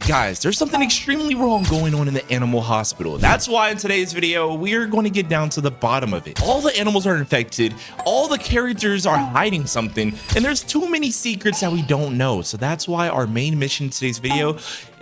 guys, there's something extremely wrong going on in the animal hospital. That's why in today's video, we are going to get down to the bottom of it. All the animals are infected, all the characters are hiding something, and there's too many secrets that we don't know. So that's why our main mission in today's video,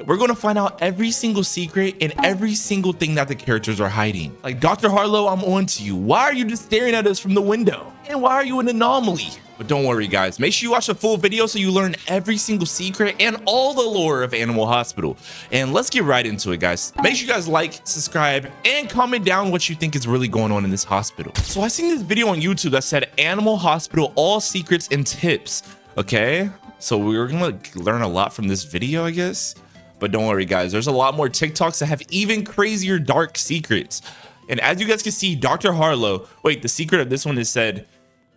we're going to find out every single secret and every single thing that the characters are hiding. Like, Dr. Harlo, I'm on to you. Why are you just staring at us from the window? And why are you an anomaly? But don't worry, guys. Make sure you watch the full video so you learn every single secret and all the lore of Animal Hospital. And let's get right into it, guys. Make sure you guys like, subscribe, and comment down what you think is really going on in this hospital. So I seen this video on YouTube that said Animal Hospital, all secrets and tips. Okay, so we're gonna learn a lot from this video, I guess. But don't worry, guys. There's a lot more TikToks that have even crazier dark secrets. And as you guys can see, Dr. Harlo, wait, the secret of this one is said,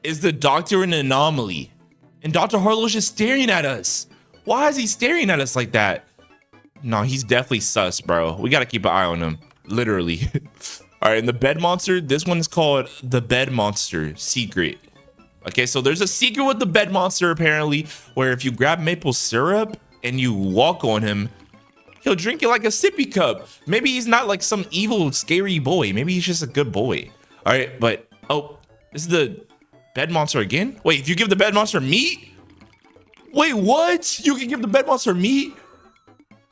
is the doctor an anomaly? And Dr. Harlo's just staring at us. Why is he staring at us like that? No, he's definitely sus, bro. We gotta keep an eye on him, literally. All right, and the bed monster, this one is called the bed monster secret. Okay, so there's a secret with the bed monster apparently, where if you grab maple syrup and you walk on him, he'll drink it like a sippy cup. Maybe he's not like some evil, scary boy. Maybe he's just a good boy. All right, but, oh, this is the bed monster again? Wait, if you give the bed monster meat? Wait, what? You can give the bed monster meat?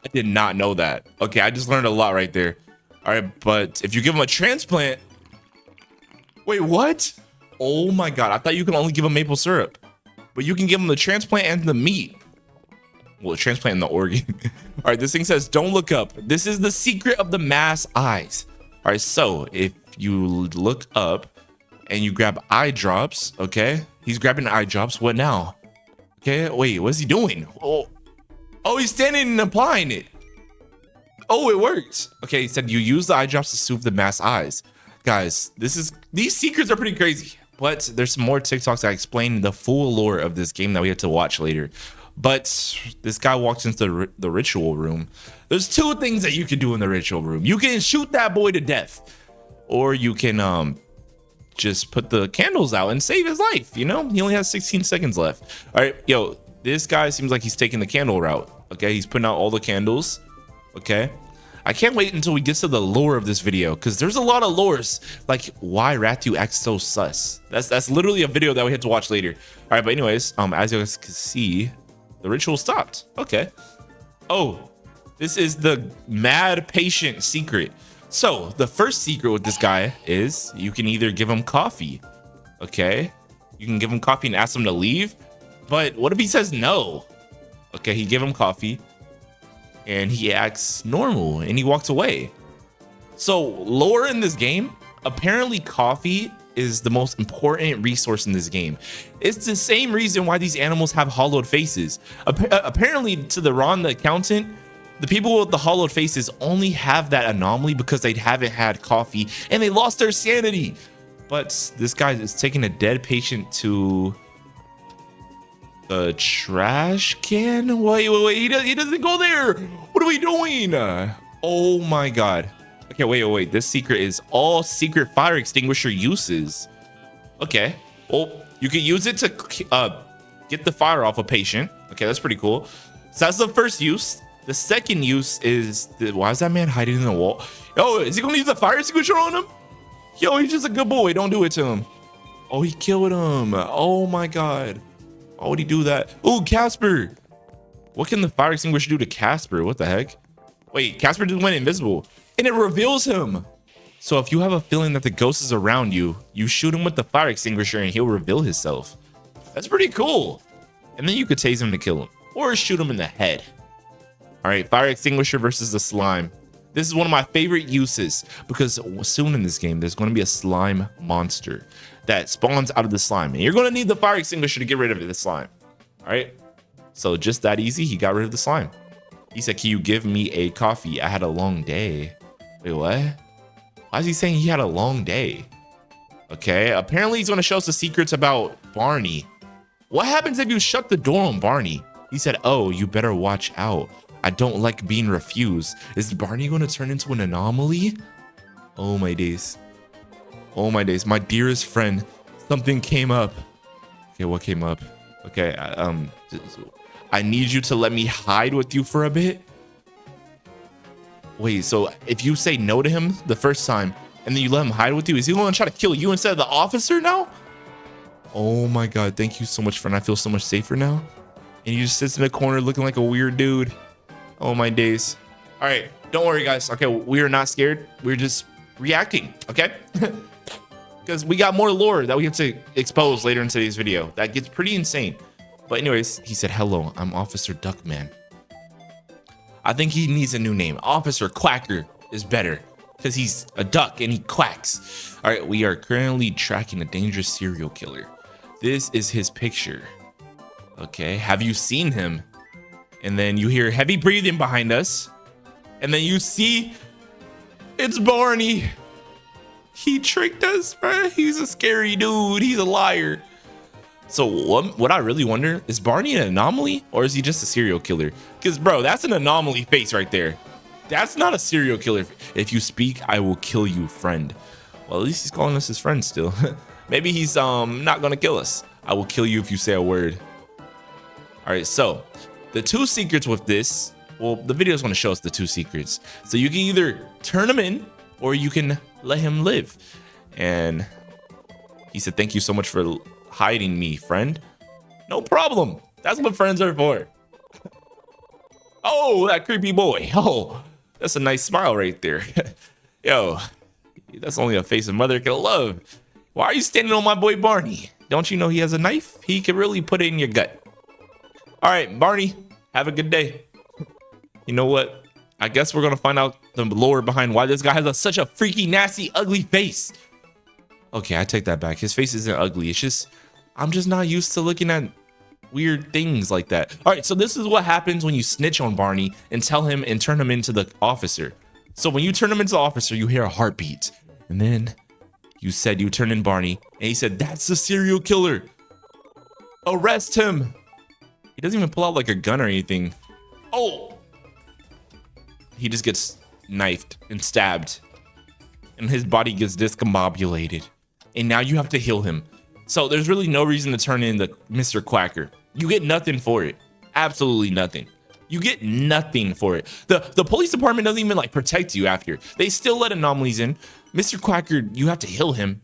I did not know that. Okay, I just learned a lot right there. All right, but if you give him a transplant, wait, what? Oh my God, I thought you can only give him maple syrup, but you can give him the transplant and the meat. Well, the transplant and the organ. All right, this thing says, don't look up. This is the secret of the mass eyes. All right, so if you look up, and you grab eye drops, okay? He's grabbing eye drops. What now? Okay, wait, what's he doing? Oh, he's standing and applying it. Oh, it works. Okay, he said you use the eye drops to soothe the mass eyes. Guys, these secrets are pretty crazy. But there's some more TikToks that explain the full lore of this game that we have to watch later. But this guy walks into the ritual room. There's two things that you can do in the ritual room. You can shoot that boy to death, or you can just put the candles out and save his life. You know, he only has 16 seconds left. All right, yo, this guy seems like he's taking the candle route. Okay, he's putting out all the candles. Okay, I can't wait until we get to the lore of this video, because there's a lot of lores, like why Ratu acts so sus. That's literally a video that we have to watch later. All right, but anyways, as you guys can see, the ritual stopped. Okay, oh, this is the mad patient secret. So the first secret with this guy is you can either give him coffee. Okay, you can give him coffee and ask him to leave, but what if he says no? Okay, he gave him coffee and he acts normal and he walks away. So lore in this game, apparently coffee is the most important resource in this game. It's the same reason why these animals have hollowed faces. Apparently to the Ron the accountant, the people with the hollowed faces only have that anomaly because they haven't had coffee and they lost their sanity. But this guy is taking a dead patient to the trash can. Wait, he doesn't go there. What are we doing? Oh my God. Okay, wait. This secret is all secret fire extinguisher uses. Okay, well, you can use it to get the fire off a patient. Okay, that's pretty cool. So that's the first use. The second use is, why is that man hiding in the wall? Oh, is he gonna use the fire extinguisher on him? Yo, he's just a good boy. Don't do it to him. Oh, he killed him. Oh my God. Why would he do that? Oh, Casper. What can the fire extinguisher do to Casper? What the heck? Wait, Casper just went invisible and it reveals him. So if you have a feeling that the ghost is around you, you shoot him with the fire extinguisher and he'll reveal himself. That's pretty cool. And then you could tase him to kill him or shoot him in the head. All right, fire extinguisher versus the slime. This is one of my favorite uses because soon in this game, there's going to be a slime monster that spawns out of the slime. And you're going to need the fire extinguisher to get rid of the slime. All right, so just that easy, he got rid of the slime. He said, can you give me a coffee? I had a long day. Wait, what? Why is he saying he had a long day? Okay, apparently he's going to show us the secrets about Barney. What happens if you shut the door on Barney? He said, oh, you better watch out. I don't like being refused. Is Barney going to turn into an anomaly? Oh my days. Oh my days. My dearest friend, something came up. Okay, what came up? Okay, I need you to let me hide with you for a bit. Wait, so if you say no to him the first time and then you let him hide with you, is he going to try to kill you instead of the officer now? Oh my God, thank you so much, friend. I feel so much safer now. And he just sits in the corner looking like a weird dude. Oh my days. All right, don't worry, guys. Okay, we are not scared. We're just reacting, okay? Because we got more lore that we have to expose later in today's video. That gets pretty insane. But anyways, he said, hello, I'm Officer Duckman. I think he needs a new name. Officer Quacker is better because he's a duck and he quacks. All right, we are currently tracking a dangerous serial killer. This is his picture. Okay, have you seen him? And then you hear heavy breathing behind us. And then you see it's Barney. He tricked us, bro. He's a scary dude. He's a liar. So what I really wonder, is Barney an anomaly or is he just a serial killer? Because, bro, that's an anomaly face right there. That's not a serial killer. If you speak, I will kill you, friend. Well, at least he's calling us his friend still. Maybe he's not going to kill us. I will kill you if you say a word. All right, so the two secrets with this, well, the video is going to show us the two secrets. So you can either turn him in or you can let him live. And he said, thank you so much for hiding me, friend. No problem. That's what friends are for. Oh, that creepy boy. Oh, that's a nice smile right there. Yo, that's only a face a mother can love. Why are you standing on my boy Barney? Don't you know he has a knife? He can really put it in your gut. All right, Barney, have a good day. You know what? I guess we're going to find out the lore behind why this guy has such a freaky, nasty, ugly face. Okay, I take that back. His face isn't ugly. It's just, I'm just not used to looking at weird things like that. All right, so this is what happens when you snitch on Barney and tell him and turn him into the officer. So when you turn him into the officer, you hear a heartbeat. And then you said you turned in Barney. And he said, that's the serial killer. Arrest him. He doesn't even pull out like a gun or anything. Oh. He just gets knifed and stabbed. And his body gets discombobulated. And now you have to heal him. So there's really no reason to turn in the Mr. Quacker. You get nothing for it. Absolutely nothing. You get nothing for it. The police department doesn't even like protect you after. They still let anomalies in. Mr. Quacker, you have to heal him.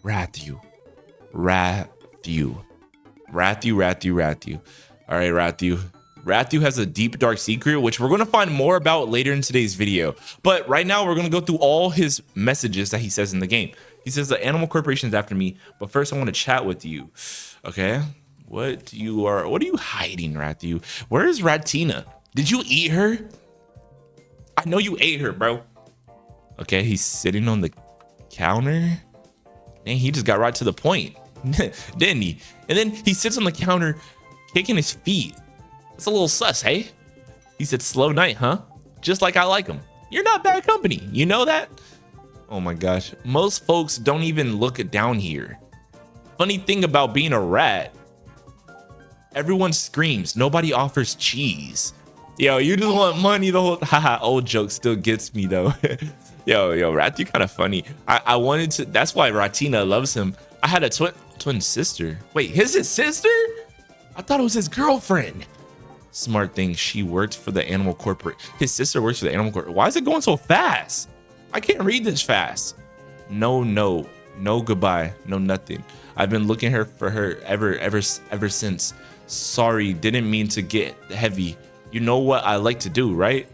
Ratu. All right, Ratu. Ratu has a deep, dark secret, which we're going to find more about later in today's video. But right now, we're going to go through all his messages that he says in the game. He says the animal corporation is after me, but first I want to chat with you. Okay, what are you hiding, Ratu? Where is Ratina? Did you eat her? I know you ate her, bro. Okay, he's sitting on the counter. Dang, he just got right to the point, didn't he? And then he sits on the counter, kicking his feet. It's a little sus, hey? He said, slow night, huh? Just like I like him. You're not bad company. You know that? Oh my gosh. Most folks don't even look down here. Funny thing about being a rat, everyone screams. Nobody offers cheese. Yo, you just want money the whole... Haha, old joke still gets me though. Yo, Ratu kind of funny. I wanted to... That's why Ratina loves him. I had a twin sister. Wait, his sister? I thought it was his girlfriend. Smart thing, she worked for the animal corporate. His sister works for the animal corporate. Why is it going so fast? I can't read this fast. No goodbye, no nothing. I've been looking for her ever since. Sorry, didn't mean to get heavy. You know what I like to do, right?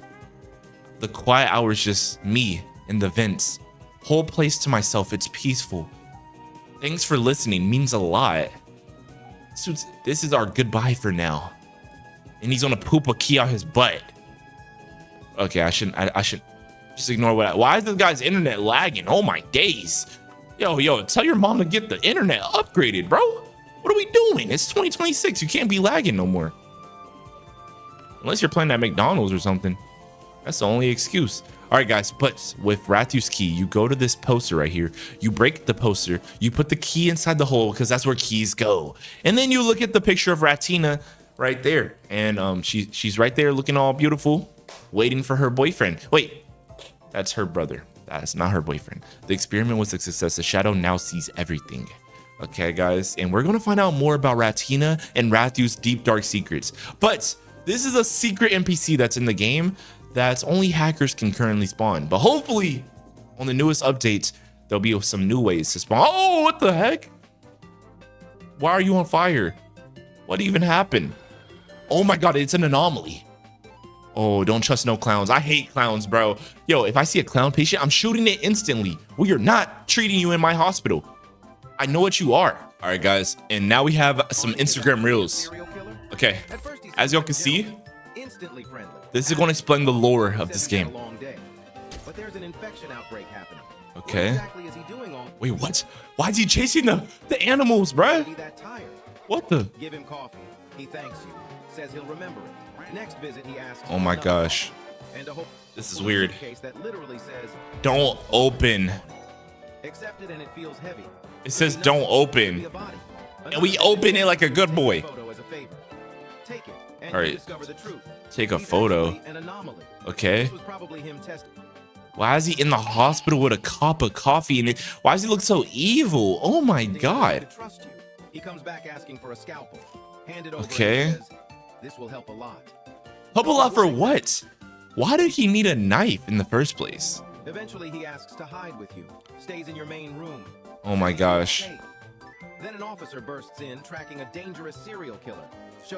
The quiet hours, just me in the vents. Whole place to myself, it's peaceful. Thanks for listening, means a lot. This is our goodbye for now. And he's gonna poop a key out his butt. Okay, I shouldn't just ignore why is this guy's internet lagging? Oh my days. Yo, tell your mom to get the internet upgraded, bro. What are we doing? It's 2026. You can't be lagging no more. Unless you're playing at McDonald's or something. That's the only excuse. All right, guys, but with Ratu's key, you go to this poster right here. You break the poster. You put the key inside the hole because that's where keys go. And then you look at the picture of Ratina right there. And she's right there looking all beautiful, waiting for her boyfriend. Wait, that's her brother. That's not her boyfriend. The experiment was a success. The shadow now sees everything. Okay, guys, and we're going to find out more about Ratina and Ratu's deep, dark secrets. But this is a secret NPC that's in the game that only hackers can currently spawn. But hopefully, on the newest updates, there'll be some new ways to spawn. Oh, what the heck? Why are you on fire? What even happened? Oh my God, it's an anomaly. Oh, don't trust no clowns. I hate clowns, bro. Yo, if I see a clown patient, I'm shooting it instantly. We are not treating you in my hospital. I know what you are. All right, guys. And now we have some Instagram reels. Okay, as y'all can see, this is going to explain the lore of this game. Okay. Wait, what? Why is he chasing the animals, bruh? What the? Give him coffee. He thanks you. Says he'll remember it. Next visit, he asks. Oh my gosh. This is weird. Don't open. Accepted and it feels heavy. It says don't open. And we open it like a good boy. All right. Take a photo. Okay. Why is he in the hospital with a cup of coffee? And why does he look so evil? Oh my God. He comes back asking for a scalpel. Hand it over. Okay. This will help a lot. Help a lot for what? Why did he need a knife in the first place? Eventually he asks to hide with you. Stays in your main room. Oh my gosh. Then an officer bursts in tracking a dangerous serial killer.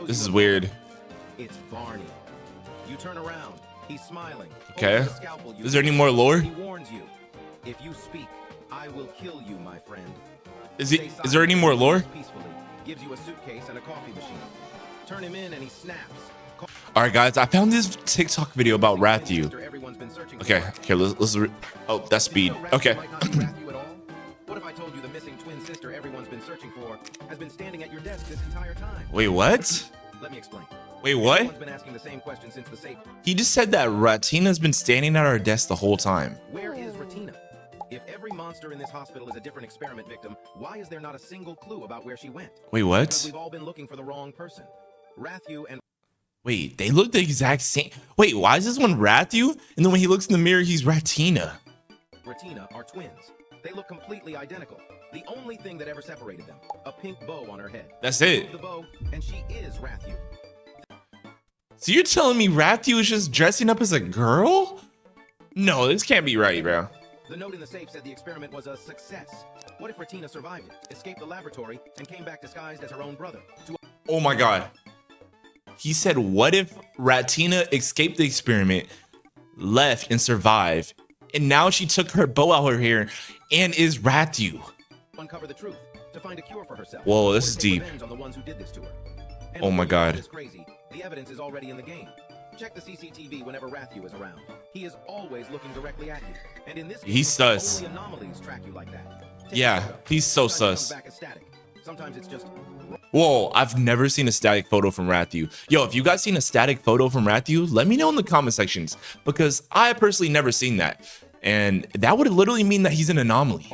This is weird. It's Barney. You turn around. He's smiling. Okay. Is there any more lore? He warns you. If you speak, I will kill you, my friend. Is there any more lore? Gives you a suitcase and a coffee machine. Turn him in and he snaps. All right, guys, I found this TikTok video about Ratu. Okay, here, let's oh, that's speed. Okay. What if I told you the missing twin sister everyone's been searching for has been standing at your desk this entire time? Wait, what? Let me explain. Wait, what? Everyone's been asking the same question since the safe. He just said that Ratina's been standing at our desk the whole time. Where is Ratina? If every monster in this hospital is a different experiment victim, why is there not a single clue about where she went? Wait, what? Because we've all been looking for the wrong person. Ratu and... Wait, they look the exact same. Wait, why is this one Ratu? And then when he looks in the mirror, he's Ratina. Ratina are twins. They look completely identical. The only thing that ever separated them, a pink bow on her head. That's it. The bow, and she is Ratu. So you're telling me Ratu is just dressing up as a girl? No, this can't be right, bro. The note in the safe said the experiment was a success. What if Ratina survived it, escaped the laboratory, and came back disguised as her own brother? Oh my God. He said, what if Ratina escaped the experiment, left and survived, and now she took her bow out her hair and is Ratu? Uncover the truth, to find a cure for herself. Whoa, this is deep. On the ones who did this to her. And oh my God. Crazy. The evidence is already in the game. Check the CCTV whenever Ratu is around. He is always looking directly at you. And in this case, he's sus. only anomalies track you like that. Yeah, he's so sus. Sometimes it's just... Whoa, I've never seen a static photo from Ratu. Yo, if you guys seen a static photo from Ratu, let me know in the comment sections, because I personally never seen that. And that would literally mean that he's an anomaly.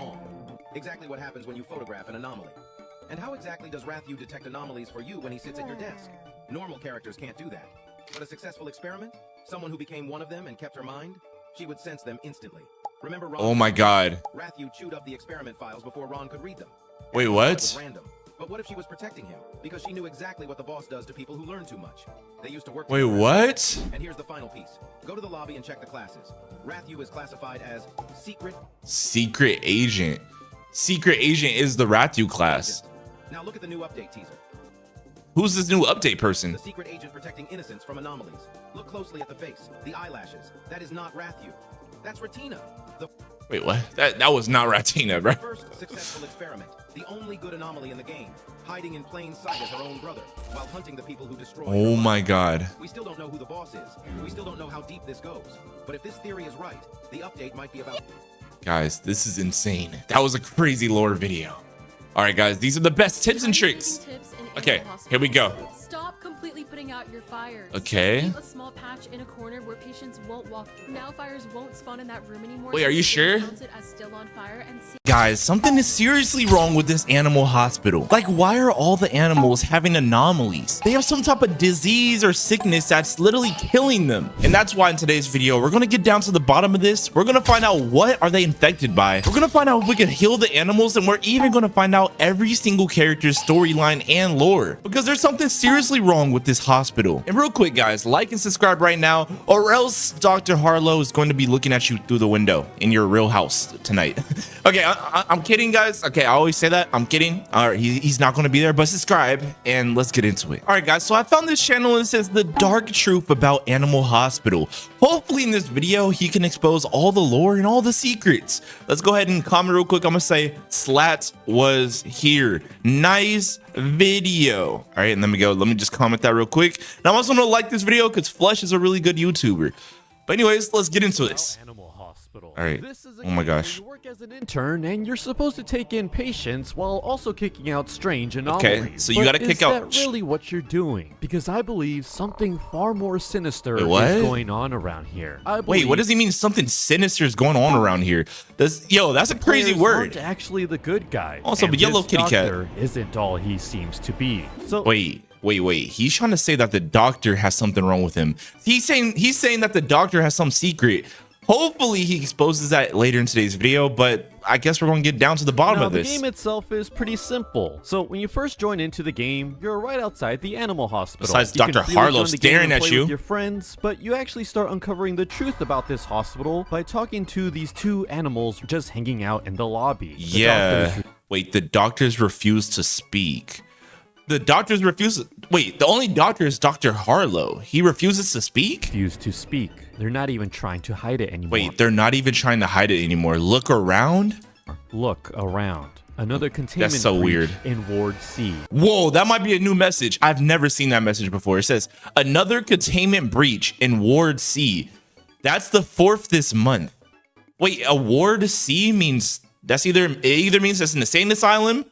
Exactly what happens when you photograph an anomaly. And how exactly does Ratu detect anomalies for you when he sits at your desk? Normal characters can't do that. But a successful experiment? Someone who became one of them and kept her mind? She would sense them instantly. Remember Ron? Oh my God. Ratu chewed up the experiment files before Ron could read them. Wait, what? Random. But what if she was protecting him? Because she knew exactly what the boss does to people who learn too much. They used to work together. Wait, what? And here's the final piece. Go to the lobby and check the classes. Ratu is classified as secret agent. Secret agent is the Ratu class. Now look at the new update teaser. Who's this new update person? The secret agent protecting innocence from anomalies. Look closely at the face, the eyelashes. That is not Ratu. That's Ratina. Wait, what? That was not Ratina, bro. First successful experiment. The only good anomaly in the game. Hiding in plain sight as her own brother, while hunting the people who destroyed her. Oh my God. We still don't know who the boss is. We still don't know how deep this goes. But if this theory is right, the update might be about... Guys, this is insane. That was a crazy lore video. All right, guys, these are the best tips and tricks. Okay, here we go. Stop completely putting out your fires. Okay. Leave a small patch in a corner where patients won't walk through. Now fires won't spawn in that room anymore. Wait, are you sure? As still on fire and guys, something is seriously wrong with this animal hospital. Like, why are all the animals having anomalies? They have some type of disease or sickness that's literally killing them. And that's why in today's video, we're gonna get down to the bottom of this. We're gonna find out what are they infected by. We're gonna find out if we can heal the animals, and we're even gonna find out every single character's storyline and lore. Because there's something seriously wrong with this hospital. hospital. And real quick, guys, like and subscribe right now, or else Dr. Harlo is going to be looking at you through the window in your real house tonight. Okay, I'm kidding, guys. Okay, I always say that. I'm kidding. All right, he's not going to be there, but subscribe and let's get into it. All right, guys, so I found this channel and it says the dark truth about Animal Hospital. Hopefully in this video, he can expose all the lore and all the secrets. Let's go ahead and comment real quick. I'm gonna say Slat was here. Nice video. All right, and let me just comment that real quick. And I also want to like this video because Flesh is a really good YouTuber. But anyways, let's get into this. All right. Oh my gosh. You work as an intern and you're supposed to take in patients while also kicking out strange anomalies. Okay, so you got to kick out. Is that really what you're doing? Because I believe something far more sinister is going on around here. Wait, what does he mean? Something sinister is going on around here? Yo, that's a crazy word. Actually, the good guy. Also, but yellow kitty cat isn't all he seems to be. So wait. He's trying to say that the doctor has something wrong with him. He's saying that the doctor has some secret. Hopefully he exposes that later in today's video, but I guess we're going to get down to the bottom of this. The game itself is pretty simple. So when you first join into the game, you're right outside the animal hospital. Besides Dr. Harlo staring at you. With your friends, but you actually start uncovering the truth about this hospital by talking to these two animals just hanging out in the lobby. Wait, the doctors refuse to speak. The doctors refuse. Wait, the only doctor is Dr. Harlo. He refuses to speak? Refuse to speak. They're not even trying to hide it anymore. Wait, they're not even trying to hide it anymore. Look around? Look around. Another containment That's so weird. In Ward C. Whoa, that might be a new message. I've never seen that message before. It says, another containment breach in Ward C. That's the 4th this month. Wait, a Ward C means, it either means that's an insane asylum.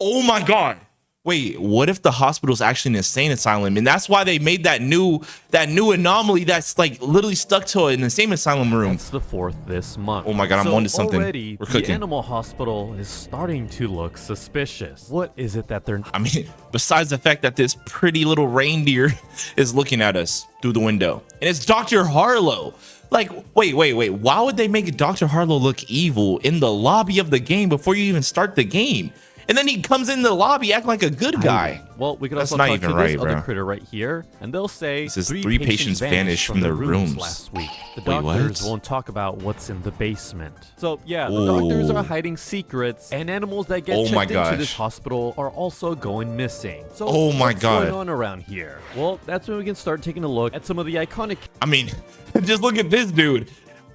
Oh my God. Wait, what if the hospital's actually an insane asylum? And that's why they made that new anomaly that's like literally stuck to an insane asylum room. It's the 4th this month. Oh my God, I'm onto something. Already, we're cooking. The animal hospital is starting to look suspicious. What is it that they're... I mean, besides the fact that this pretty little reindeer is looking at us through the window. And it's Dr. Harlo. Like, wait. Why would they make Dr. Harlo look evil in the lobby of the game before you even start the game? And then he comes in the lobby acting like a good guy. Well, we could also talk to this other critter right here, and they'll say this is 3 patients vanished from the rooms last week. The doctors won't talk about what's in the basement. So yeah, the doctors are hiding secrets, and animals that get checked into this hospital are also going missing. So what's going on around here? Well, that's when we can start taking a look at some of the iconic. I mean, just look at this dude.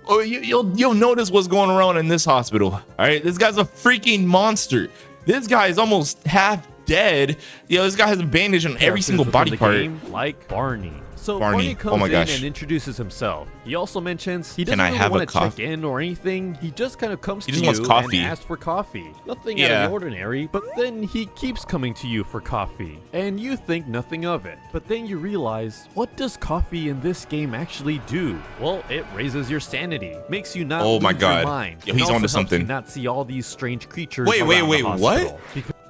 Oh, you'll notice what's going around in this hospital. All right, this guy's a freaking monster. This guy is almost half dead. This guy has a bandage on every single body part. Like Barney. So Barney comes in and introduces himself. He also mentions he doesn't really want to check in or anything. He just kind of comes to you and asks for coffee. Nothing out of the ordinary, but then he keeps coming to you for coffee. And you think nothing of it. But then you realize, what does coffee in this game actually do? Well, it raises your sanity. Makes you not lose your mind. Yo, he's onto something. You not see all these strange creatures. Wait, what?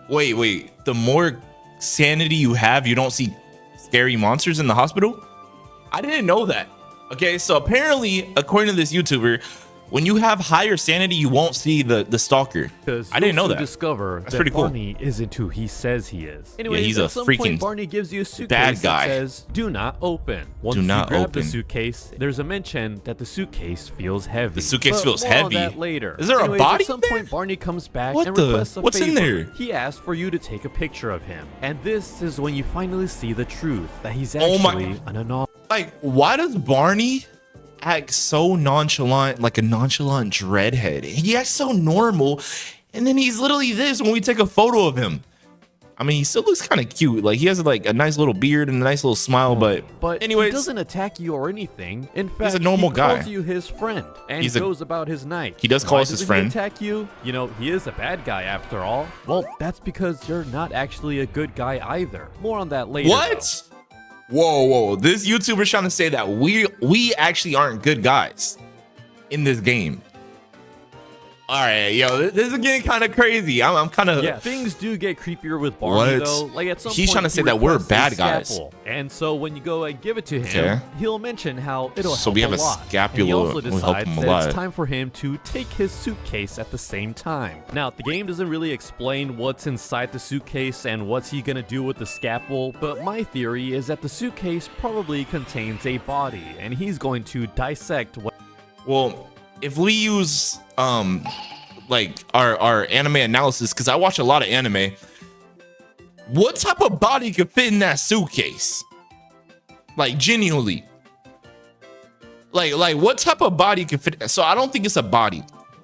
Wait. The more sanity you have, you don't see scary monsters in the hospital? I didn't know that. Okay, so apparently, according to this YouTuber, when you have higher sanity, you won't see the stalker. I didn't know that. Discover that's pretty cool. Barney isn't who he says he is. Anyways, yeah, he's a freaking Barney gives you a suitcase bad guy. That says, "Do not open." Once you grab the suitcase, there's a mention that the suitcase feels heavy. The suitcase feels heavy. On that later. Is there a body? At some point, Barney comes back and requests a favor. What's in there? He asks for you to take a picture of him, and this is when you finally see the truth that he's actually an anomaly. Like, why does Barney act so nonchalant, like a nonchalant dreadhead? He acts so normal, and then he's literally this when we take a photo of him. I mean, he still looks kind of cute. Like, he has like a nice little beard and a nice little smile, but anyways, he doesn't attack you or anything. In fact, he's a normal guy. He calls you his friend and goes about his night. He does call us his friend. He attack you? You know, he is a bad guy after all. Well, that's because you're not actually a good guy either. More on that later. What? Whoa. This YouTuber's trying to say that we actually aren't good guys in this game. All right, yo, this is getting kind of crazy. I'm kind of. Yeah, things do get creepier with Barney though. Like at some he's point, trying to say that we're bad guys. And so when you go and give it to him, he'll mention how it'll help we have a lot. Scapula. And he also decides that it's time for him to take his suitcase at the same time. Now, the game doesn't really explain what's inside the suitcase and what's he gonna do with the scalpel, but my theory is that the suitcase probably contains a body, and he's going to dissect what. Well, if we use like our anime analysis, because I watch a lot of anime, what type of body could fit in that suitcase? Like genuinely, like what type of body could fit? So I don't think it's a body.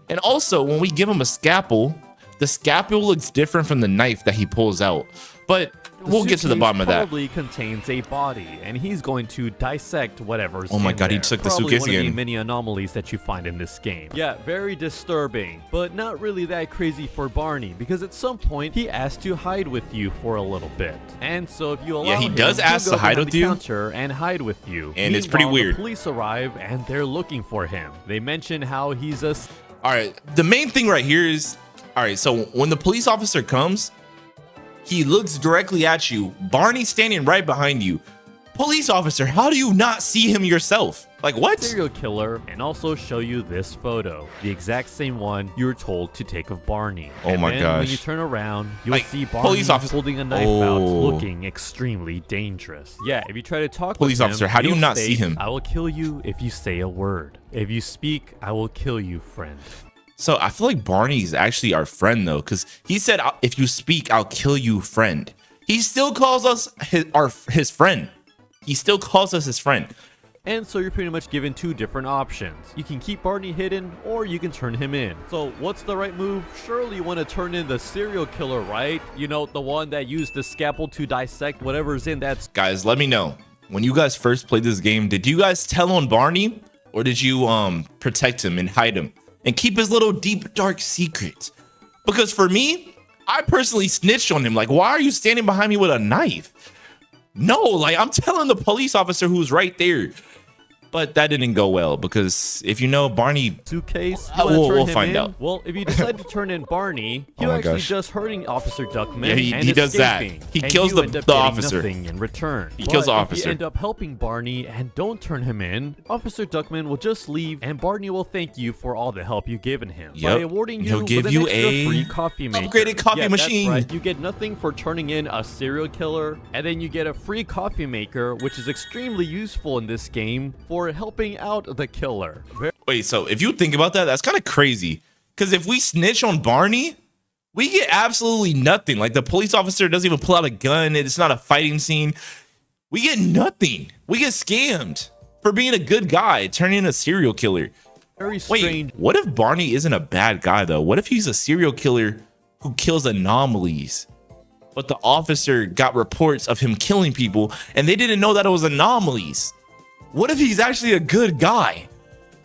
And also, when we give him a scalpel, the scalpel looks different from the knife that he pulls out. But we'll get to the bottom of that. Probably contains a body, and he's going to dissect whatever's. Oh my god, he took the suitcase again. again. Many anomalies that you find in this game. Yeah, very disturbing, but not really that crazy for Barney, because at some point he asks to hide with you for a little bit. And so if you allow he does ask to hide with you and hide with you. And it's pretty weird. The police arrive and they're looking for him. They mention how he's a. All right, the main thing right here is, all right, so when the police officer comes, he looks directly at you. Barney's standing right behind you. Police officer, how do you not see him yourself? Like what? Serial killer, and also show you this photo, the exact same one you were told to take of Barney. Oh my gosh! When you turn around, you'll like, see Barney holding a knife out, looking extremely dangerous. Yeah, if you try to talk police with officer, him, how do you not see him? I will kill you if you say a word. If you speak, I will kill you, friend. So I feel like Barney's actually our friend though, because he said, "If you speak, I'll kill you, friend." He still calls us his friend. He still calls us his friend. And so you're pretty much given two different options. You can keep Barney hidden, or you can turn him in. So what's the right move? Surely you want to turn in the serial killer, right? You know, the one that used the scalpel to dissect whatever's in that. Guys, let me know. When you guys first played this game, did you guys tell on Barney, or did you protect him and hide him and keep his little deep dark secret? Because for me, I personally snitched on him. Like, why are you standing behind me with a knife? No, like I'm telling the police officer who's right there. But that didn't go well, because if you know Barney suitcase, we'll find out. Well, if you decide to turn in Barney, you're actually just hurting Officer Duckman. Yeah, he does that. He kills the officer. Nothing in return. He kills the officer. If you end up helping Barney and don't turn him in, Officer Duckman will just leave, and Barney will thank you for all the help you've given him by awarding you with an extra free coffee maker. Upgraded coffee machine. That's right. You get nothing for turning in a serial killer, and then you get a free coffee maker, which is extremely useful in this game for helping out the killer. Wait, so if you think about that, that's kind of crazy. Because if we snitch on Barney, we get absolutely nothing. Like the police officer doesn't even pull out a gun. It's not a fighting scene. We get nothing. We get scammed for being a good guy, turning into a serial killer. Very strange. Wait, what if Barney isn't a bad guy though? What if he's a serial killer who kills anomalies? But the officer got reports of him killing people and they didn't know that it was anomalies. What if he's actually a good guy?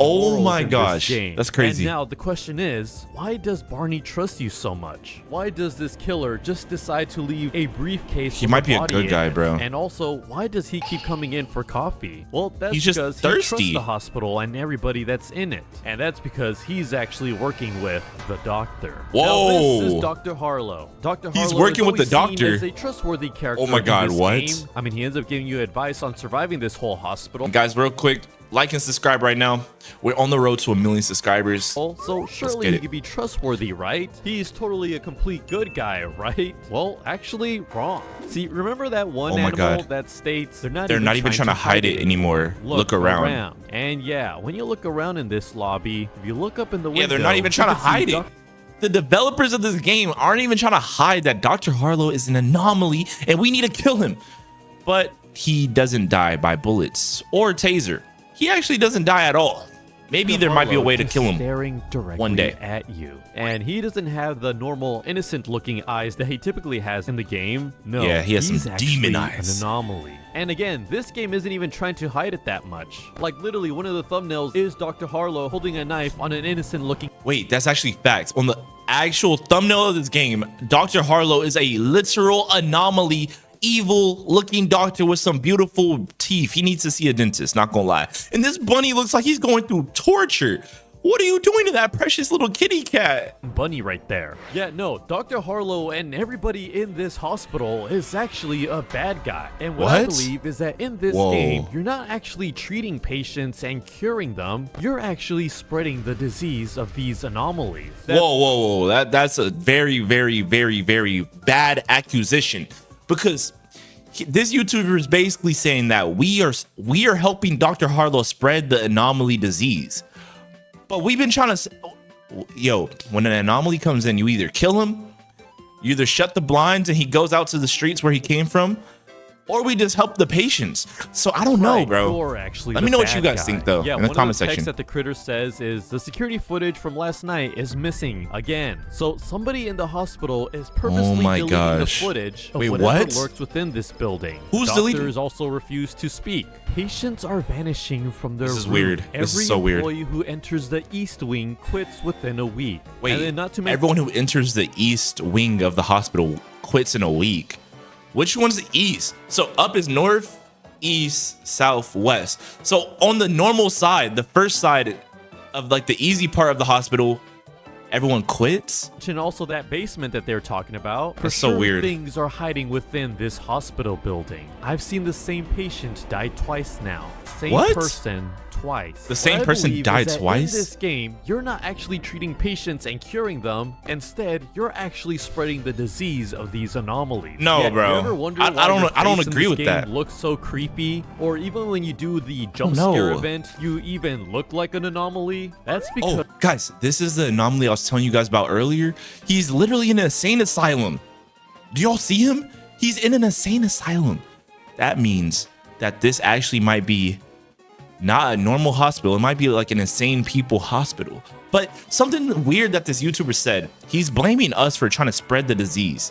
Oh my gosh, that's crazy. And now the question is, why does Barney trust you so much? Why does this killer just decide to leave a briefcase? He might be a good guy, bro. And also, why does he keep coming in for coffee? Well, that's because he trusts the hospital and everybody that's in it. And that's because he's actually working with the doctor. Whoa. Now, this is Dr. Harlo. Dr. Harlo He's working with the doctor. Is a trustworthy character. Oh my god, what? Game. I mean, he ends up giving you advice on surviving this whole hospital. Guys, real quick, like and subscribe right now. We're on the road to 1 million subscribers. So surely he could be trustworthy, right? He's totally a complete good guy, right? Well, actually, wrong. See, remember that one animal that states they're not even trying to hide it anymore. Look around. And yeah, when you look around in this lobby, if you look up in the window, they're not even trying to hide it. The developers of this game aren't even trying to hide that Dr. Harlo is an anomaly and we need to kill him. But he doesn't die by bullets or taser. He actually doesn't die at all. Maybe there might be a way to kill him staring directly one day at you. And he doesn't have the normal innocent looking eyes that he typically has in the game. No, yeah, he has some demon eyes. An anomaly. And again, this game isn't even trying to hide it that much. Like literally one of the thumbnails is Dr. Harlo holding a knife on an innocent looking. Wait, that's actually facts. On the actual thumbnail of this game, Dr. Harlo is a literal anomaly, evil looking doctor with some beautiful teeth. He needs to see a dentist, not gonna lie. And this bunny looks like he's going through torture. What are you doing to that precious little kitty cat? Bunny right there. Yeah, no, Dr. Harlo and everybody in this hospital is actually a bad guy. And what I believe is that in this game, you're not actually treating patients and curing them. You're actually spreading the disease of these anomalies. Whoa. That's a very, very, very, very bad accusation, because this YouTuber is basically saying that we are helping Dr. Harlo spread the anomaly disease. But we've been trying to, when an anomaly comes in, you either kill him, you either shut the blinds and he goes out to the streets where he came from, or we just help the patients. So I don't know, bro. Let me know what you guys think, though, in the comment section. One of the texts that the critter says is the security footage from last night is missing again. So somebody in the hospital is purposely deleting the footage of whatever lurks within this building. Who's deleting? Doctors also refuse to speak. Patients are vanishing from their room. This is weird. This is so weird. Every employee who enters the East Wing quits within a week. Wait, and then not to everyone who enters the East Wing of the hospital quits in a week? Which one's the east? So up is north, east, south, west. So on the normal side, the first side of like the easy part of the hospital, everyone quits. And also that basement that they're talking about. That's so weird. Things are hiding within this hospital building. I've seen the same patient die twice now. Same person twice. The same person died twice? In this game, you're not actually treating patients and curing them. Instead, you're actually spreading the disease of these anomalies. No, bro. You ever wonder I don't agree with that. Looks so creepy, or even when you do the jump scare event, you even look like an anomaly. That's because guys, this is the anomaly I was telling you guys about earlier. He's literally in an insane asylum. Do y'all see him? He's in an insane asylum. That means that this actually might be not a normal hospital. It might be like an insane people hospital. But something weird that this YouTuber said, he's blaming us for trying to spread the disease.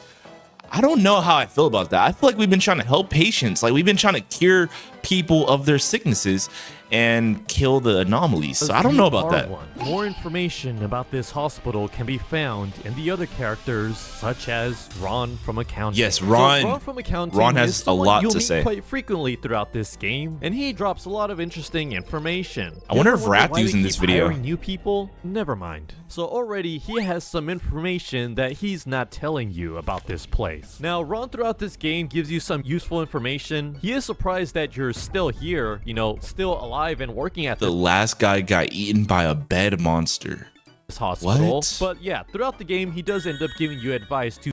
I don't know how I feel about that. I feel like we've been trying to help patients. Like we've been trying to cure people of their sicknesses and kill the anomalies. So I don't know about that. More information about this hospital can be found in the other characters, such as Ron from accounting. Yes, Ron. So Ron from accounting. Ron has a lot to say quite frequently throughout this game, and he drops a lot of interesting information. I wonder if Ratu's in this video. New people? Never mind. So already he has some information that he's not telling you about this place. Now, Ron throughout this game gives you some useful information. He is surprised that you're still here, still alive and working at the last guy got eaten by a bed monster. This hospital. But yeah, throughout the game, he does end up giving you advice to.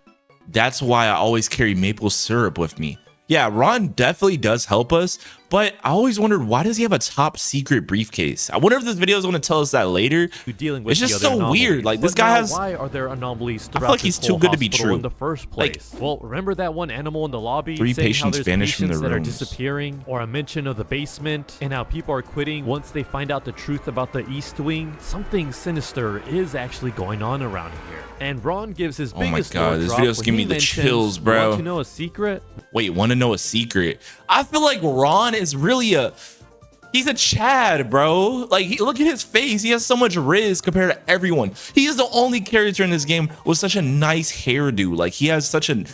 That's why I always carry maple syrup with me. Yeah, Ron definitely does help us, but I always wondered, why does he have a top secret briefcase? I wonder if this video is going to tell us that later. Dealing with it's just so weird. Like this guy has. Why are there anomalies throughout I feel like he's too good to be true in the first place? Well, remember that one animal in the lobby? 3 patients vanished from the that rooms. Are disappearing, or a mention of the basement and how people are quitting once they find out the truth about the East Wing. Something sinister is actually going on around here. And Ron gives his biggest this video's giving me the chills, bro. Want to know a secret? Wait, want to know a secret? I feel like Ron is really he's a Chad, bro. Like, look at his face. He has so much riz compared to everyone. He is the only character in this game with such a nice hairdo. Like, he has such a,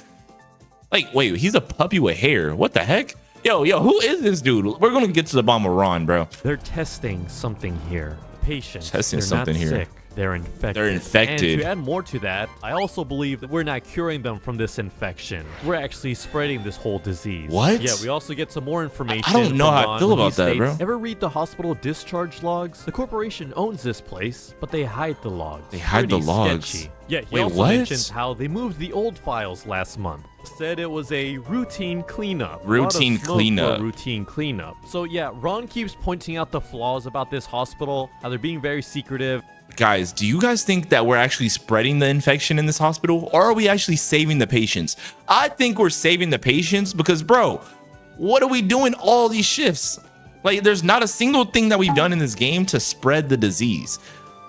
wait, he's a puppy with hair. What the heck? Yo, who is this dude? We're going to get to the bottom of Ron, bro. They're testing something here. The patients, testing something here. Sick. They're infected. They're infected. And to add more to that, I also believe that we're not curing them from this infection. We're actually spreading this whole disease. What? Yeah, we also get some more information. I don't know how I feel about that, bro. Ever read the hospital discharge logs? The corporation owns this place, but they hide the logs. They hide the logs. Sketchy. Yeah, he also mentions how they moved the old files last month. Said it was a routine cleanup. Routine cleanup. So yeah, Ron keeps pointing out the flaws about this hospital, how they're being very secretive. Guys, do you guys think that we're actually spreading the infection in this hospital, or are we actually saving the patients? I think we're saving the patients because, bro, what are we doing all these shifts? Like, there's not a single thing that we've done in this game to spread the disease.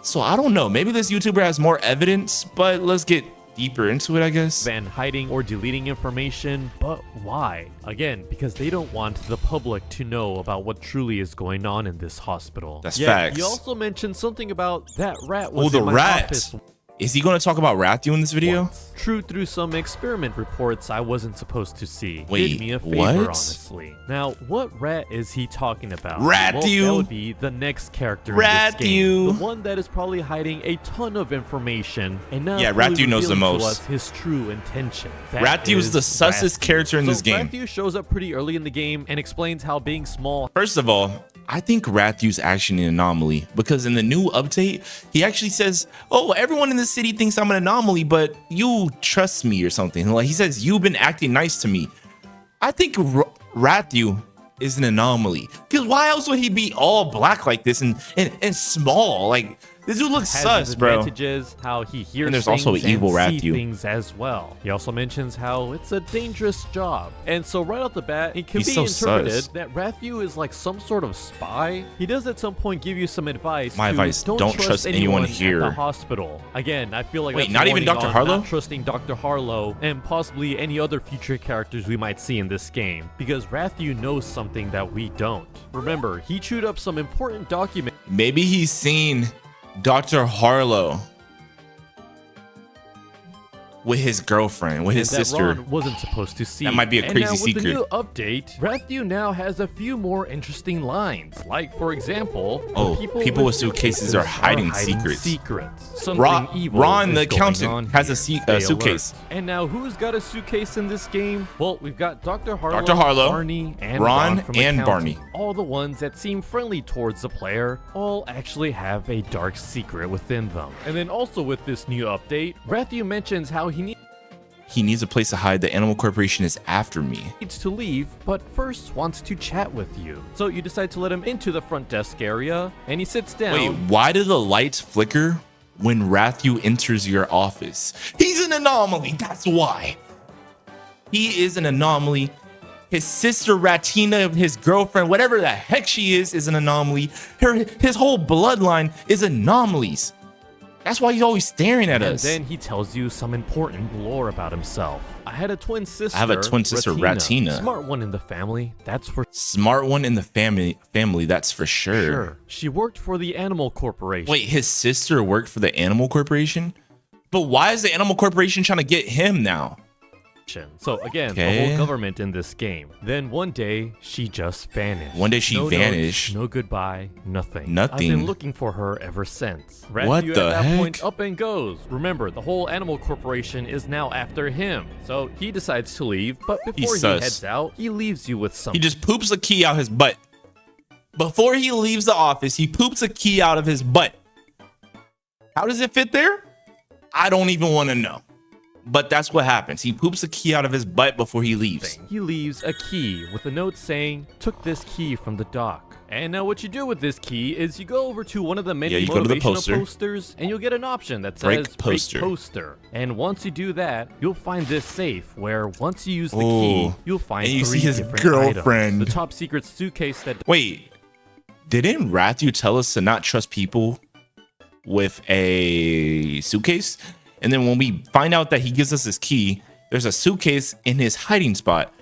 So I don't know. Maybe this YouTuber has more evidence, but let's get deeper into it, I guess. And hiding or deleting information, but why? Again, because they don't want the public to know about what truly is going on in this hospital. That's facts. He also mentioned something about that rat was in my office. Is he going to talk about Ratu in this video? True, through some experiment reports I wasn't supposed to see. Wait, did me a favor, what? Honestly. Now, what rat is he talking about? Ratu! Well, that would be the next character in this game. The one that is probably hiding a ton of information and not Ratu knows the most. to us his true intention. Ratu is the sussest character in this game. Ratu shows up pretty early in the game and explains how being small. First of all, I think Ratu's actually an anomaly because in the new update, he actually says, oh, everyone in the city thinks I'm an anomaly, but you trust me or something. Like he says, you've been acting nice to me. I think Ratu is an anomaly because why else would he be all black like this and small? Like this dude looks sus, bro. Advantages, how he hears and there's also an evil Ratu things as well. He also mentions how it's a dangerous job, and so right off the bat, it can be interpreted that Ratu is like some sort of spy. He does at some point give you some advice. My advice: don't trust anyone here. At the hospital. Again, I feel like wait, not even Dr. Harlo? Not trusting Dr. Harlo and possibly any other future characters we might see in this game, because Ratu knows something that we don't. Remember, he chewed up some important documents. Maybe he's seen Dr. Harlo with his girlfriend, with his sister. Ron wasn't supposed to see. That might be a crazy and now, secret. With the new update, Ratu now has a few more interesting lines. Like, for example, people with suitcases are hiding secrets. Something evil Ron, the accountant, has a suitcase. And now, who's got a suitcase in this game? Well, we've got Dr. Harlo, Barney, and Ron and Barney. All the ones that seem friendly towards the player, all actually have a dark secret within them. And then also with this new update, Ratu mentions how he needs a place to hide. The Animal Corporation is after me. Needs to leave, but first wants to chat with you. So you decide to let him into the front desk area, and he sits down. Wait, why do the lights flicker when Ratu enters your office? He's an anomaly, that's why. He is an anomaly. His sister Ratina, his girlfriend, whatever the heck she is an anomaly. His whole bloodline is anomalies. That's why he's always staring at us. And then he tells you some important lore about himself. I had a twin sister. I have a twin sister, Ratina. Smart one in the family, that's for smart one in the family, that's for sure. She worked for the Animal Corporation. Wait, his sister worked for the Animal Corporation? But why is the Animal Corporation trying to get him now? So again, the whole government in this game. Then one day, she just vanished. One day she vanished. No goodbye, nothing. Nothing. I've been looking for her ever since. What the at that heck? point up and goes. Remember, the whole Animal Corporation is now after him. So he decides to leave, but before he heads out, he leaves you with something. He just poops a key out his butt. Before he leaves the office, he poops a key out of his butt. How does it fit there? I don't even want to know. But that's what happens. He poops a key out of his butt before he leaves. He leaves a key with a note saying, took this key from the dock. And now what you do with this key is you go over to one of the many motivational posters and you'll get an option that says break poster. And once you do that, you'll find this safe where once you use the key, you'll find and you three see his different girlfriend. items. The top secret suitcase that... Wait, didn't Ratu tell us to not trust people with a suitcase? And then when we find out that he gives us his key, there's a suitcase in his hiding spot.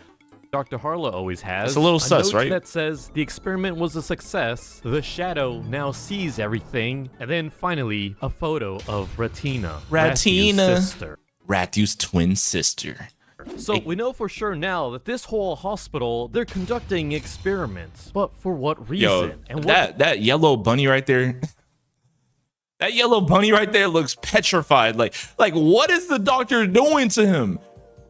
Dr. Harlo always has. It's a little sus, note right? That says the experiment was a success. The shadow now sees everything. And then finally, a photo of Ratina. Ratu's sister. Ratu's twin sister. So we know for sure now that this whole hospital, they're conducting experiments. But for what reason? Yo, and that yellow bunny right there... That yellow bunny right there looks petrified. Like what is the doctor doing to him?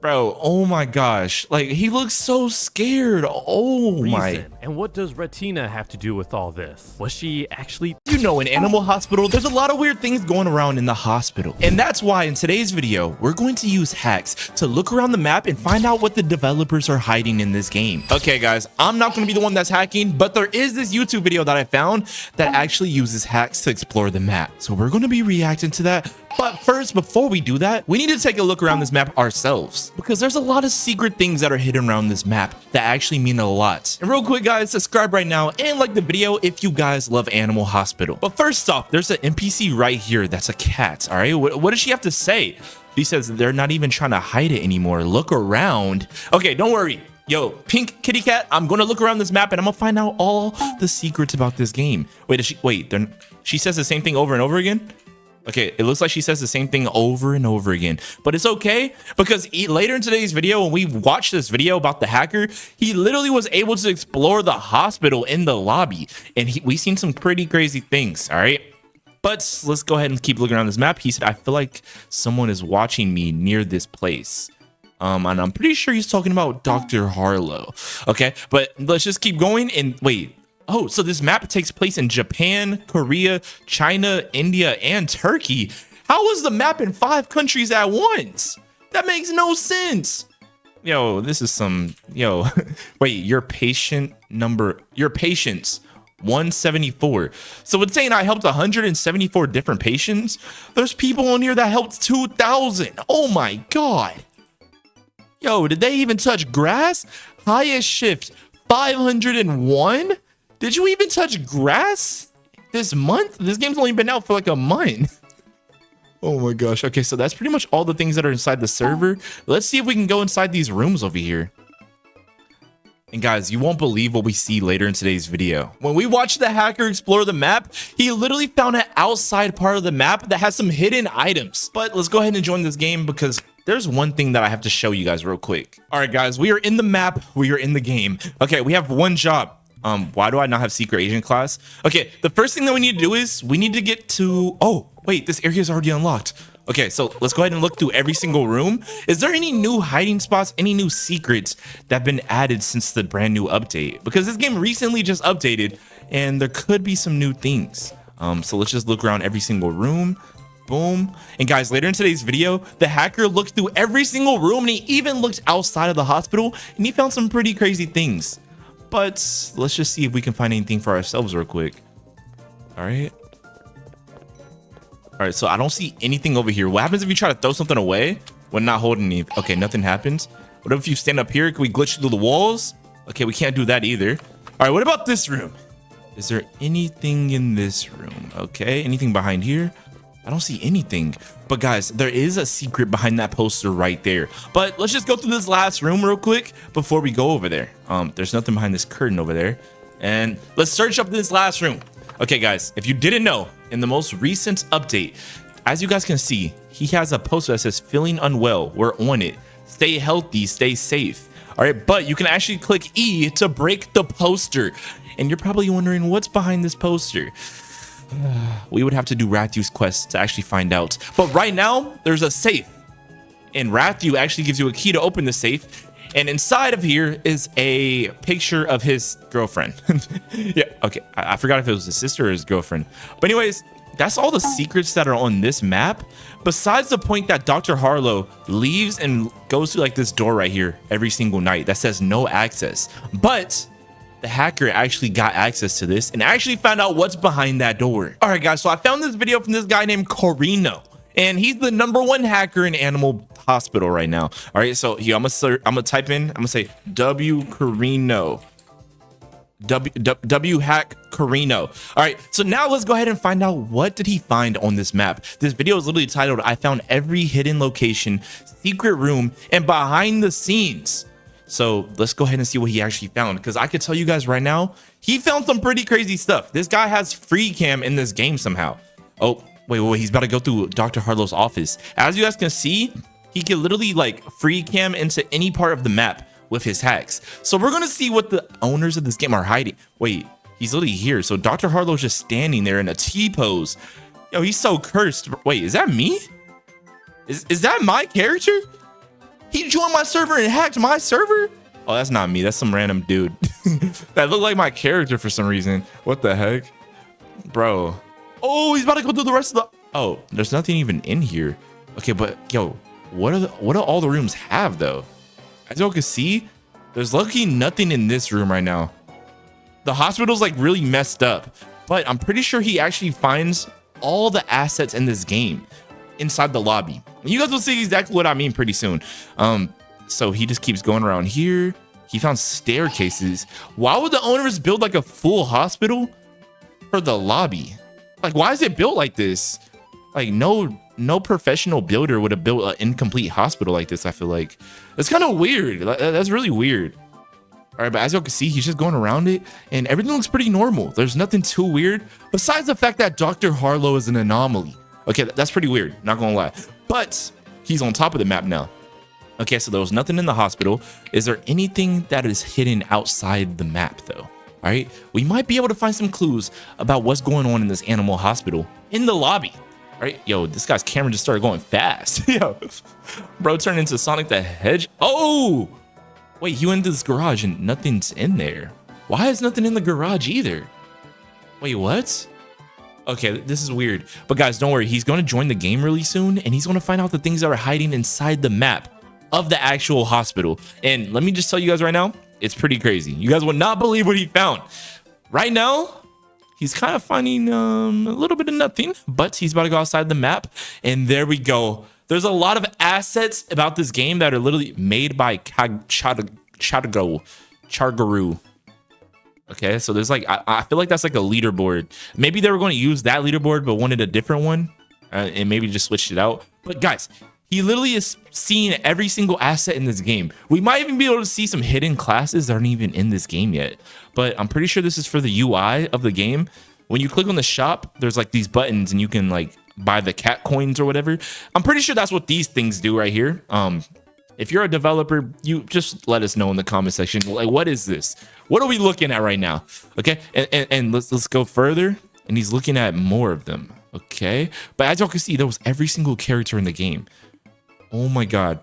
Bro, oh my gosh. Like, he looks so scared. Oh my. And what does Ratina have to do with all this? Was she actually... You know, in Animal Hospital, there's a lot of weird things going around in the hospital. And that's why in today's video, we're going to use hacks to look around the map and find out what the developers are hiding in this game. Okay, guys, I'm not going to be the one that's hacking, but there is this YouTube video that I found that actually uses hacks to explore the map. So we're going to be reacting to that. But first, before we do that, we need to take a look around this map ourselves, because there's a lot of secret things that are hidden around this map that actually mean a lot. And real quick, guys, subscribe right now and like the video if you guys love Animal Hospital. But first off, there's an NPC right here that's a cat, all right? What does she have to say? She says they're not even trying to hide it anymore. Look around. Okay, don't worry. Yo, pink kitty cat, I'm going to look around this map and I'm going to find out all the secrets about this game. Wait, she says the same thing over and over again? Okay, it looks like she says the same thing over and over again, but it's okay because later in today's video, when we watch this video about the hacker, he literally was able to explore the hospital in the lobby, and we seen some pretty crazy things. All right, but let's go ahead and keep looking around this map. He said, I feel like someone is watching me near this place. And I'm pretty sure he's talking about Dr. Harlo. Okay, but let's just keep going and wait. Oh, so this map takes place in Japan, Korea, China, India, and Turkey. How is the map in 5 countries at once? That makes no sense. Yo, this is some, wait, your patient's 174. So it's saying I helped 174 different patients. There's people on here that helped 2,000. Oh my God. Yo, did they even touch grass? Highest shift, 501. Did you even touch grass this month? This game's only been out for like a month. Oh my gosh. Okay, so that's pretty much all the things that are inside the server. Let's see if we can go inside these rooms over here. And guys, you won't believe what we see later in today's video. When we watch the hacker explore the map, he literally found an outside part of the map that has some hidden items. But let's go ahead and join this game because there's one thing that I have to show you guys real quick. All right, guys, we are in the map. We are in the game. Okay, we have one job. Why do I not have secret agent class? Okay, the first thing that we need to do is we need to get to, oh, wait, this area is already unlocked. Okay, so let's go ahead and look through every single room. Is there any new hiding spots, any new secrets that have been added since the brand new update? Because this game recently just updated and there could be some new things. So let's just look around every single room. Boom. And guys, later in today's video, the hacker looked through every single room and he even looked outside of the hospital and he found some pretty crazy things. But let's just see if we can find anything for ourselves real quick. All right. All right, so I don't see anything over here. What happens if you try to throw something away when not holding any? Okay, nothing happens. What if you stand up here? Can we glitch through the walls? Okay, we can't do that either. All right, what about this room? Is there anything in this room? Okay, anything behind here? I don't see anything. But guys, there is a secret behind that poster right there. But let's just go through this last room real quick before we go over there. There's nothing behind this curtain over there. And let's search up this last room. Okay, guys, if you didn't know, in the most recent update, as you guys can see, he has a poster that says feeling unwell. We're on it. Stay healthy, stay safe. All right, but you can actually click E to break the poster. And you're probably wondering what's behind this poster. We would have to do Rathu's quest to actually find out. But right now, there's a safe. And Rathu actually gives you a key to open the safe. And inside of here is a picture of his girlfriend. Yeah, okay. I forgot if it was his sister or his girlfriend. But anyways, that's all the secrets that are on this map. Besides the point that Dr. Harlo leaves and goes to like this door right here every single night that says no access. But the hacker actually got access to this and actually found out what's behind that door. All right, guys, so I found this video from this guy named Corino. And he's the #1 hacker in Animal Hospital right now. All right, so here, I'm gonna type in, I'm gonna say W Corino. W hack Corino. All right, so now let's go ahead and find out what did he find on this map. This video is literally titled, I found every hidden location, secret room, and behind the scenes. So let's go ahead and see what he actually found, because I could tell you guys right now, he found some pretty crazy stuff. This guy has free cam in this game somehow. Oh, wait, he's about to go through Dr. Harlo's office. As you guys can see, he can literally like free cam into any part of the map with his hacks. So we're gonna see what the owners of this game are hiding. Wait, he's literally here. So Dr. Harlo's just standing there in a T pose. Yo, he's so cursed. Wait, is that me? Is that my character? He joined my server and hacked my server? Oh, that's not me. That's some random dude. That looked like my character for some reason. What the heck? Bro. Oh, he's about to go through the rest of the... Oh, there's nothing even in here. Okay, but yo, what do all the rooms have though? As you all can see, there's luckily nothing in this room right now. The hospital's like really messed up, but I'm pretty sure he actually finds all the assets in this game inside the lobby. You guys will see exactly what I mean pretty soon. So he just keeps going around here. He found staircases. Why would the owners build like a full hospital for the lobby? Like, why is it built like this? Like, no professional builder would have built an incomplete hospital like this, I feel like. It's kind of weird. That's really weird. All right, but as you can see, he's just going around it, and everything looks pretty normal. There's nothing too weird, besides the fact that Dr. Harlo is an anomaly. Okay, that's pretty weird, not gonna lie. But he's on top of the map now. Okay, so there was nothing in the hospital. Is there anything that is hidden outside the map though? All right, we might be able to find some clues about what's going on in this animal hospital in the lobby. All right, yo, this guy's camera just started going fast. Yo, bro turned into Sonic the Hedgehog. Oh, wait, he went into this garage and nothing's in there. Why is nothing in the garage either? Wait, what? Okay, this is weird. But guys, don't worry. He's going to join the game really soon, and he's going to find out the things that are hiding inside the map of the actual hospital. And let me just tell you guys right now, it's pretty crazy. You guys would not believe what he found. Right now, he's kind of finding a little bit of nothing, but he's about to go outside the map. And there we go. There's a lot of assets about this game that are literally made by Chargaru. Okay, so there's like, I feel like that's like a leaderboard. Maybe they were going to use that leaderboard, but wanted a different one and maybe just switched it out. But guys, he literally is seeing every single asset in this game. We might even be able to see some hidden classes that aren't even in this game yet. But I'm pretty sure this is for the UI of the game. When you click on the shop, there's like these buttons and you can like buy the cat coins or whatever. I'm pretty sure that's what these things do right here. If you're a developer, you just let us know in the comment section. Like, what is this? What are we looking at right now? Okay, and let's go further. And he's looking at more of them. Okay, but as y'all can see, there was every single character in the game. Oh my god,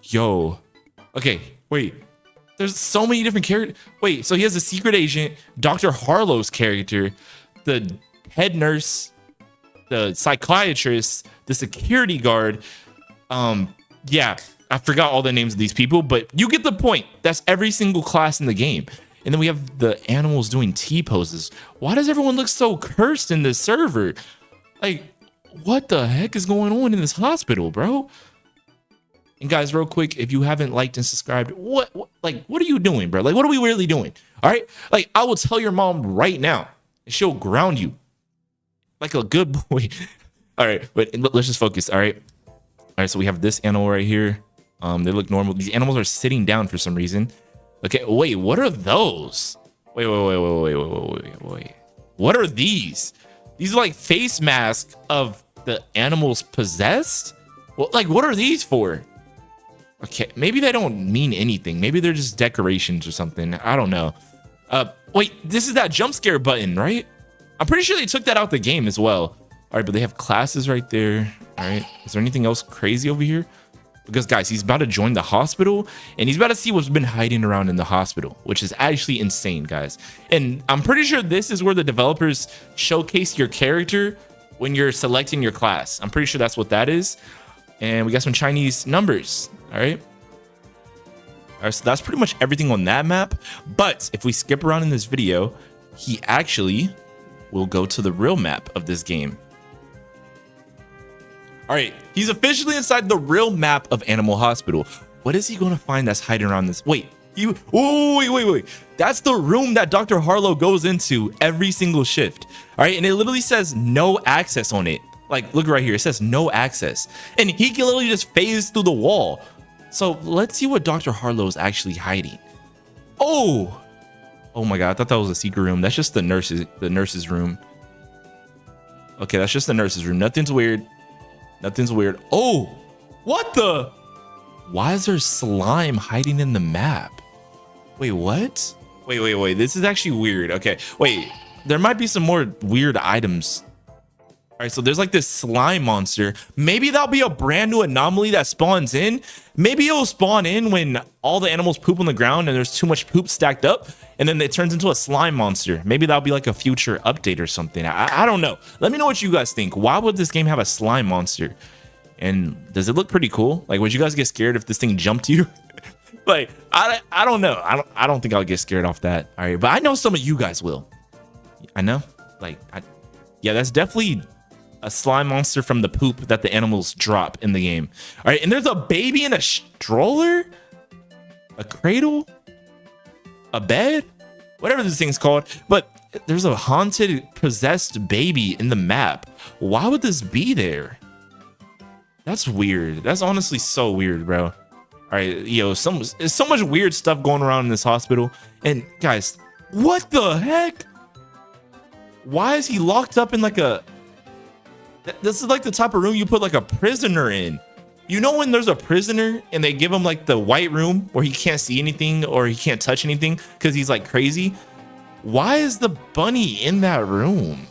yo. Okay, wait. There's so many different characters. Wait, so he has a secret agent, Dr. Harlo's character, the head nurse, the psychiatrist, the security guard. Yeah. I forgot all the names of these people, but you get the point. That's every single class in the game. And then we have the animals doing T-poses. Why does everyone look so cursed in this server? Like, what the heck is going on in this hospital, bro? And guys, real quick, if you haven't liked and subscribed, what are you doing, bro? Like, what are we really doing? All right? Like, I will tell your mom right now, and she'll ground you like a good boy. All right, but let's just focus, all right? All right, so we have this animal right here. They look normal. These animals are sitting down for some reason. Okay, wait, what are those? Wait. What are these? These are like face masks of the animals possessed? Well, like, what are these for? Okay, maybe they don't mean anything. Maybe they're just decorations or something. I don't know. Wait, this is that jump scare button, right? I'm pretty sure they took that out the game as well. All right, but they have classes right there. All right, is there anything else crazy over here? Because guys, he's about to join the hospital and he's about to see what's been hiding around in the hospital, which is actually insane, guys. And I'm pretty sure this is where the developers showcase your character when you're selecting your class. I'm pretty sure that's what that is. And we got some Chinese numbers. All right. All right, so that's pretty much everything on that map. But if we skip around in this video, he actually will go to the real map of this game. All right, he's officially inside the real map of Animal Hospital. What is he going to find that's hiding around this? Wait, wait. That's the room that Dr. Harlo goes into every single shift. All right, and it literally says no access on it. Like, look right here. It says no access. And he can literally just phase through the wall. So let's see what Dr. Harlo is actually hiding. Oh my God, I thought that was a secret room. That's just the nurse's room. Okay, that's just the nurse's room. Nothing's weird. Nothing's weird. Oh, what the? Why is there slime hiding in the map? Wait, what? Wait. This is actually weird. Okay, wait. There might be some more weird items. All right, so there's like this slime monster. Maybe that'll be a brand new anomaly that spawns in. Maybe it'll spawn in when all the animals poop on the ground and there's too much poop stacked up, and then it turns into a slime monster. Maybe that'll be like a future update or something. I don't know. Let me know what you guys think. Why would this game have a slime monster? And does it look pretty cool? Like, would you guys get scared if this thing jumped you? Like, I don't know. I don't think I'll get scared off that. All right, but I know some of you guys will. I know. Like, yeah, that's definitely a slime monster from the poop that the animals drop in the game. All right, and there's a baby in a stroller, a cradle, a bed, whatever this thing's called. But there's a haunted, possessed baby in the map. Why would this be there? That's weird. That's honestly so weird, bro. All right, yo, there's so much weird stuff going around in this hospital. And guys, what the heck? Why is he locked up in like a... This is like the type of room you put like a prisoner in. You know when there's a prisoner and they give him like the white room where he can't see anything or he can't touch anything because he's like crazy? Why is the bunny in that room?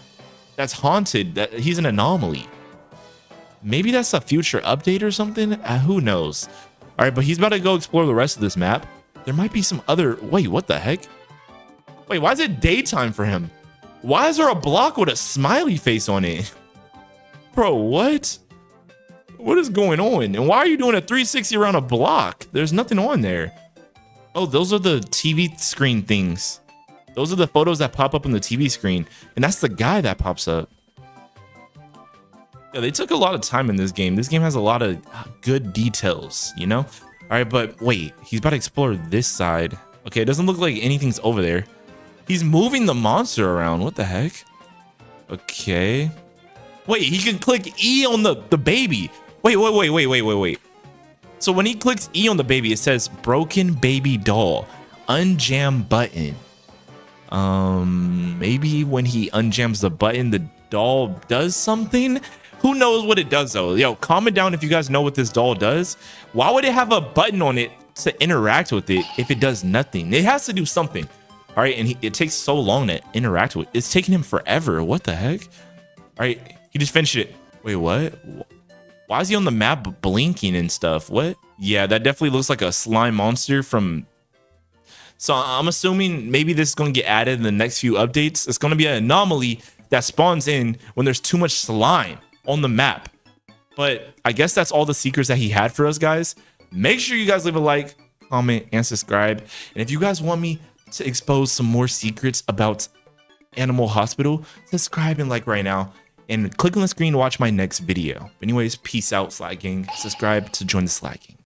That's haunted. He's an anomaly. Maybe that's a future update or something? Who knows? All right, but he's about to go explore the rest of this map. There might be some other... Wait, what the heck? Wait, why is it daytime for him? Why is there a block with a smiley face on it? Bro, what? What is going on? And why are you doing a 360 around a block? There's nothing on there. Oh, those are the TV screen things. Those are the photos that pop up on the TV screen. And that's the guy that pops up. Yeah, they took a lot of time in this game. This game has a lot of good details, you know? All right, but wait, he's about to explore this side. Okay, it doesn't look like anything's over there. He's moving the monster around. What the heck? Okay. Wait, he can click E on the baby. Wait. So when he clicks E on the baby, it says broken baby doll, unjam button. Maybe when he unjams the button, the doll does something. Who knows what it does though? Yo, comment down if you guys know what this doll does. Why would it have a button on it to interact with it if it does nothing? It has to do something. All right, and it takes so long to interact with it. It's taking him forever. What the heck? All right, he just finished it. Wait, what? Why is he on the map blinking and stuff? What? Yeah, that definitely looks like a slime monster from... So I'm assuming maybe this is going to get added in the next few updates. It's going to be an anomaly that spawns in when there's too much slime on the map. But I guess that's all the secrets that he had for us, guys. Make sure you guys leave a like, comment, and subscribe. And if you guys want me to expose some more secrets about Animal Hospital, subscribe and like right now. And click on the screen to watch my next video. Anyways, peace out, Slat Gang. Subscribe to join the Slat Gang.